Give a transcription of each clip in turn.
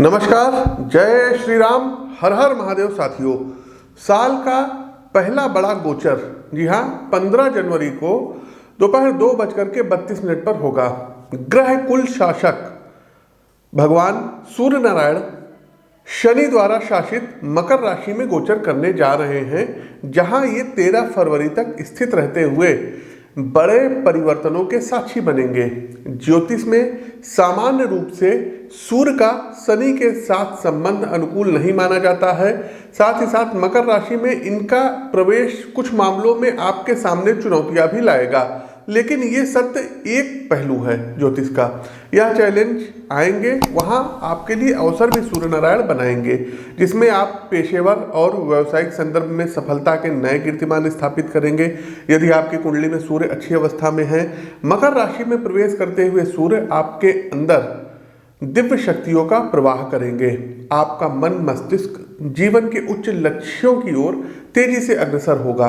नमस्कार, जय श्री राम, हर हर महादेव साथियों। साल का पहला बड़ा गोचर, जी हाँ, 15 जनवरी को दोपहर 2:32 पर होगा। ग्रह कुल शासक भगवान सूर्य नारायण शनि द्वारा शासित मकर राशि में गोचर करने जा रहे हैं, जहां ये 13 फरवरी तक स्थित रहते हुए बड़े परिवर्तनों के साक्षी बनेंगे। ज्योतिष में सामान्य रूप से सूर्य का शनि के साथ संबंध अनुकूल नहीं माना जाता है। साथ ही साथ मकर राशि में इनका प्रवेश कुछ मामलों में आपके सामने चुनौतियां भी लाएगा, लेकिन ये सत्य एक पहलू है ज्योतिष का। यह चैलेंज आएंगे, वहां आपके लिए अवसर भी सूर्य नारायण बनाएंगे, जिसमें आप पेशेवर और व्यावसायिक संदर्भ में सफलता के नए कीर्तिमान स्थापित करेंगे। यदि आपकी कुंडली में सूर्य अच्छी अवस्था में है, मकर राशि में प्रवेश करते हुए सूर्य आपके अंदर दिव्य शक्तियों का प्रवाह करेंगे। आपका मन मस्तिष्क जीवन के उच्च लक्ष्यों की ओर तेजी से अग्रसर होगा।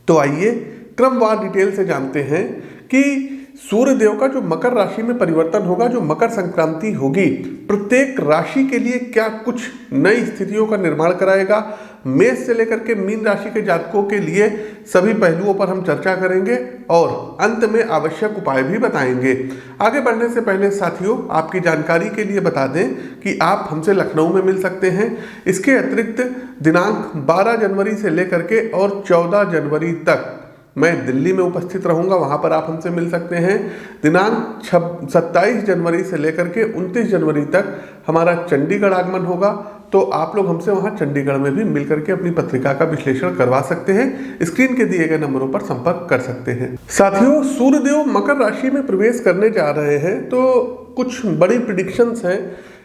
तो आइए क्रमवार डिटेल से जानते हैं कि सूर्य देव का जो मकर राशि में परिवर्तन होगा, जो मकर संक्रांति होगी, प्रत्येक राशि के लिए क्या कुछ नई स्थितियों का निर्माण कराएगा। मेष से लेकर के मीन राशि के जातकों के लिए सभी पहलुओं पर हम चर्चा करेंगे और अंत में आवश्यक उपाय भी बताएंगे। आगे बढ़ने से पहले साथियों, आपकी जानकारी के लिए बता दें कि आप हमसे लखनऊ में मिल सकते हैं। इसके अतिरिक्त दिनांक 12 जनवरी से लेकर के और 14 जनवरी तक मैं दिल्ली में उपस्थित रहूंगा, वहां पर आप हमसे मिल सकते हैं। दिनांक 27 जनवरी से लेकर के 29 जनवरी तक हमारा चंडीगढ़ आगमन होगा, तो आप लोग हमसे वहां चंडीगढ़ में भी मिलकर के अपनी पत्रिका का विश्लेषण करवा सकते हैं। स्क्रीन के दिए गए नंबरों पर संपर्क कर सकते हैं। साथियों, सूर्यदेव मकर राशि में प्रवेश करने जा रहे हैं, तो कुछ बड़ी प्रिडिक्शंस हैं,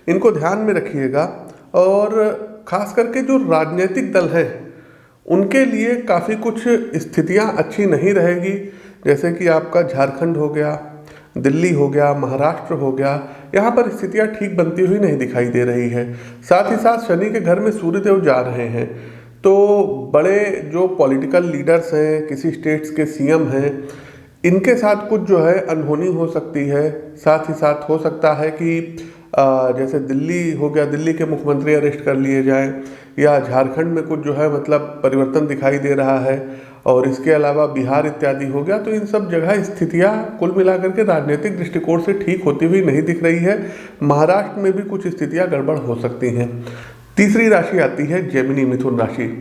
इनको ध्यान में रखिएगा। और खास करके जो राजनीतिक दल है उनके लिए काफ़ी कुछ स्थितियां अच्छी नहीं रहेगी, जैसे कि आपका झारखंड हो गया, दिल्ली हो गया, महाराष्ट्र हो गया, यहाँ पर स्थितियां ठीक बनती हुई नहीं दिखाई दे रही है। साथ ही साथ शनि के घर में सूर्यदेव जा रहे हैं, तो बड़े जो पॉलिटिकल लीडर्स हैं, किसी स्टेट्स के सीएम हैं, इनके साथ कुछ जो है अनहोनी हो सकती है। साथ ही साथ हो सकता है कि जैसे दिल्ली हो गया, दिल्ली के मुख्यमंत्री अरेस्ट कर लिए जाएं, या झारखंड में कुछ जो है मतलब परिवर्तन दिखाई दे रहा है, और इसके अलावा बिहार इत्यादि हो गया। तो इन सब जगह स्थितियां कुल मिलाकर के राजनीतिक दृष्टिकोण से ठीक होती हुई नहीं दिख रही है। महाराष्ट्र में भी कुछ स्थितियां गड़बड़ हो सकती हैं। तीसरी राशि आती है जेमिनी, मिथुन राशि।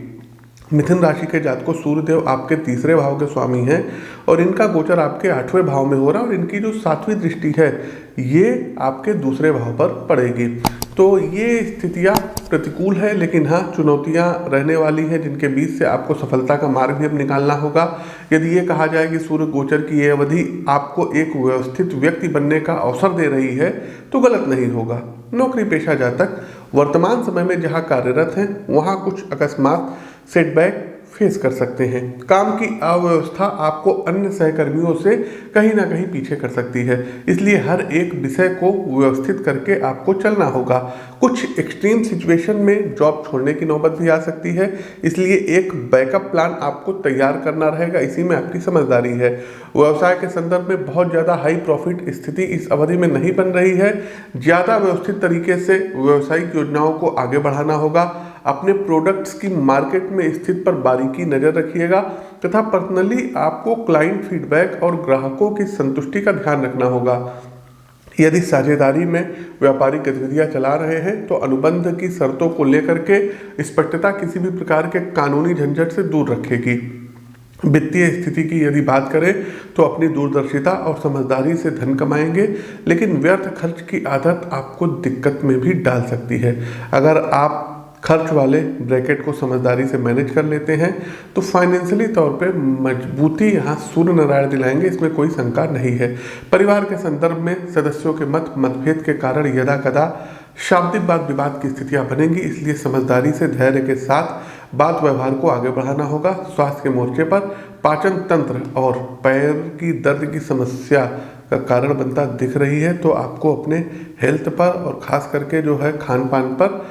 मिथुन राशि के जातकों, सूर्यदेव आपके तीसरे भाव के स्वामी हैं और इनका गोचर आपके 8वें भाव में हो रहा है, और इनकी जो 7वीं दृष्टि है ये आपके दूसरे भाव पर पड़ेगी। तो ये स्थितियां प्रतिकूल है, लेकिन हाँ, चुनौतियां रहने वाली हैं, जिनके बीच से आपको सफलता का मार्ग भी अब निकालना होगा। यदि ये कहा जाए कि सूर्य गोचर की ये अवधि आपको एक व्यवस्थित व्यक्ति बनने का अवसर दे रही है, तो गलत नहीं होगा। नौकरी पेशा जातक वर्तमान समय में जहाँ कार्यरत हैं, वहाँ कुछ अकस्मात सेटबैक फेस कर सकते हैं। काम की अव्यवस्था आपको अन्य सहकर्मियों से कहीं ना कहीं पीछे कर सकती है, इसलिए हर एक विषय को व्यवस्थित करके आपको चलना होगा। कुछ एक्सट्रीम सिचुएशन में जॉब छोड़ने की नौबत भी आ सकती है, इसलिए एक बैकअप प्लान आपको तैयार करना रहेगा, इसी में आपकी समझदारी है। व्यवसाय के संदर्भ में बहुत ज़्यादा हाई प्रॉफिट स्थिति इस अवधि में नहीं बन रही है। ज़्यादा व्यवस्थित तरीके से व्यावसायिक योजनाओं को आगे बढ़ाना होगा। अपने प्रोडक्ट्स की मार्केट में स्थिति पर बारीकी नज़र रखिएगा, तथा पर्सनली आपको क्लाइंट फीडबैक और ग्राहकों की संतुष्टि का ध्यान रखना होगा। यदि साझेदारी में व्यापारिक गतिविधियां चला रहे हैं, तो अनुबंध की शर्तों को लेकर के स्पष्टता किसी भी प्रकार के कानूनी झंझट से दूर रखेगी। वित्तीय स्थिति की यदि बात करें तो अपनी दूरदर्शिता और समझदारी से धन कमाएंगे, लेकिन व्यर्थ खर्च की आदत आपको दिक्कत में भी डाल सकती है। अगर आप खर्च वाले ब्रैकेट को समझदारी से मैनेज कर लेते हैं, तो फाइनेंशियली तौर पे मजबूती यहाँ सूर्य नारायण दिलाएंगे, इसमें कोई शंका नहीं है। परिवार के संदर्भ में सदस्यों के मतभेद के कारण यदा कदा शाब्दिक वाद विवाद की स्थितियां बनेंगी, इसलिए समझदारी से धैर्य के साथ बात व्यवहार को आगे बढ़ाना होगा। स्वास्थ्य के मोर्चे पर पाचन तंत्र और पैर की दर्द की समस्या का कारण बनता दिख रही है, तो आपको अपने हेल्थ पर और खास करके जो है खान पान पर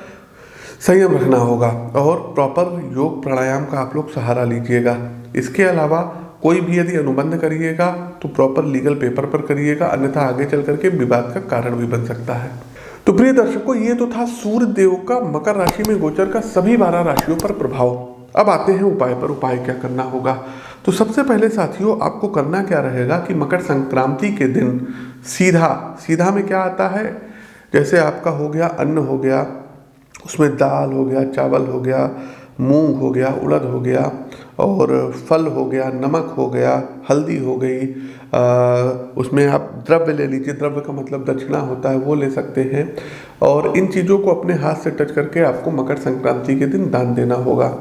संयम रखना होगा, और प्रॉपर योग प्राणायाम का आप लोग सहारा लीजिएगा। इसके अलावा कोई भी यदि अनुबंध करिएगा तो प्रॉपर लीगल पेपर पर करिएगा, अन्यथा आगे चल करके विवाद का कारण भी बन सकता है। तो प्रिय दर्शकों, ये तो था सूर्य देव का मकर राशि में गोचर का सभी 12 राशियों पर प्रभाव। अब आते हैं उपाय पर। उपाय क्या करना होगा? तो सबसे पहले साथियों, आपको करना क्या रहेगा कि मकर संक्रांति के दिन सीधा में क्या आता है, जैसे आपका हो गया अन्न हो गया, उसमें दाल हो गया, चावल हो गया, मूंग हो गया, उड़द हो गया, और फल हो गया, नमक हो गया, हल्दी हो गई, उसमें आप द्रव्य ले लीजिए, द्रव्य का मतलब दक्षिणा होता है, वो ले सकते हैं। और इन चीज़ों को अपने हाथ से टच करके आपको मकर संक्रांति के दिन दान देना होगा।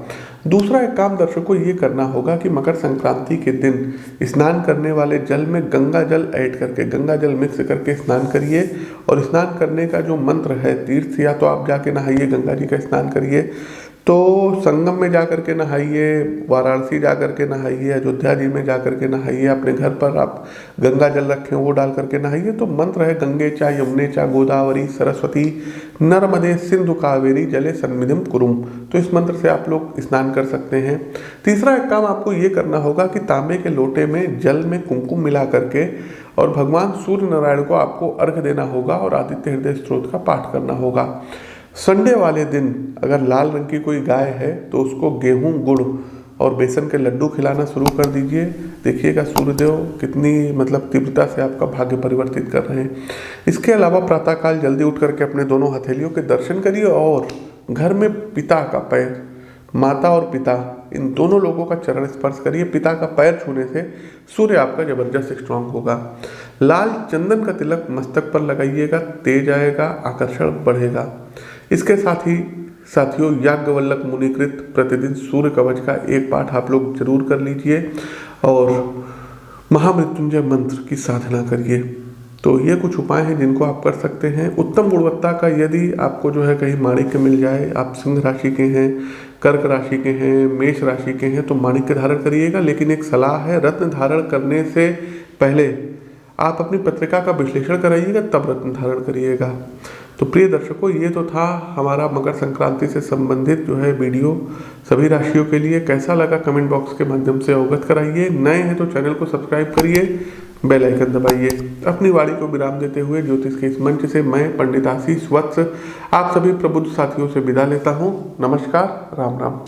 दूसरा एक काम दर्शकों ये करना होगा कि मकर संक्रांति के दिन स्नान करने वाले जल में गंगा जल ऐड करके, गंगा जल मिक्स करके स्नान करिए। और स्नान करने का जो मंत्र है, तीर्थ या तो आप जाके नहाइए, गंगा जी का स्नान करिए, तो संगम में जा कर के नहाइए, वाराणसी जा कर के नहाइए, अयोध्या जी में जा कर के नहाइए, अपने घर पर आप गंगा जल रखें वो डाल करके नहाइए। तो मंत्र है गंगे चा यमुने चा गोदावरी सरस्वती नर्मदे सिंधु कावेरी जले सन्निधिम कुरुम। तो इस मंत्र से आप लोग स्नान कर सकते हैं। तीसरा एक काम आपको ये करना होगा कि तांबे के लोटे में जल में कुमकुम मिला करके और भगवान सूर्य नारायण को आपको अर्घ देना होगा और आदित्य हृदय स्तोत्र का पाठ करना होगा। संडे वाले दिन अगर लाल रंग की कोई गाय है तो उसको गेहूं, गुड़ और बेसन के लड्डू खिलाना शुरू कर दीजिए। देखिएगा सूर्यदेव कितनी तीव्रता से आपका भाग्य परिवर्तित कर रहे हैं। इसके अलावा प्रातःकाल जल्दी उठ करके अपने दोनों हथेलियों के दर्शन करिए और घर में पिता का पैर, माता और पिता, इन दोनों लोगों का चरण स्पर्श करिए। पिता का पैर छूने से सूर्य आपका जबरदस्त स्ट्रांग होगा। लाल चंदन का तिलक मस्तक पर लगाइएगा, तेज आएगा, आकर्षण बढ़ेगा। इसके साथ ही साथियों, याज्ञवल्क्य मुनिकृत प्रतिदिन सूर्य कवच का एक पाठ आप लोग जरूर कर लीजिए और महामृत्युंजय मंत्र की साधना करिए। तो ये कुछ उपाय हैं जिनको आप कर सकते हैं। उत्तम गुणवत्ता का यदि आपको कहीं माणिक्य मिल जाए, आप सिंह राशि के हैं, कर्क राशि के हैं, मेष राशि के हैं, तो माणिक्य धारण करिएगा। लेकिन एक सलाह है, रत्न धारण करने से पहले आप अपनी पत्रिका का विश्लेषण कराइएगा, तब रत्न धारण करिएगा। तो प्रिय दर्शकों, ये तो था हमारा मकर संक्रांति से संबंधित वीडियो सभी राशियों के लिए। कैसा लगा कमेंट बॉक्स के माध्यम से अवगत कराइए। नए हैं तो चैनल को सब्सक्राइब करिए, बेल आइकन दबाइए। अपनी वाणी को विराम देते हुए ज्योतिष के इस मंच से मैं पंडित आशीष वत्स आप सभी प्रबुद्ध साथियों से विदा लेता हूँ। नमस्कार, राम राम।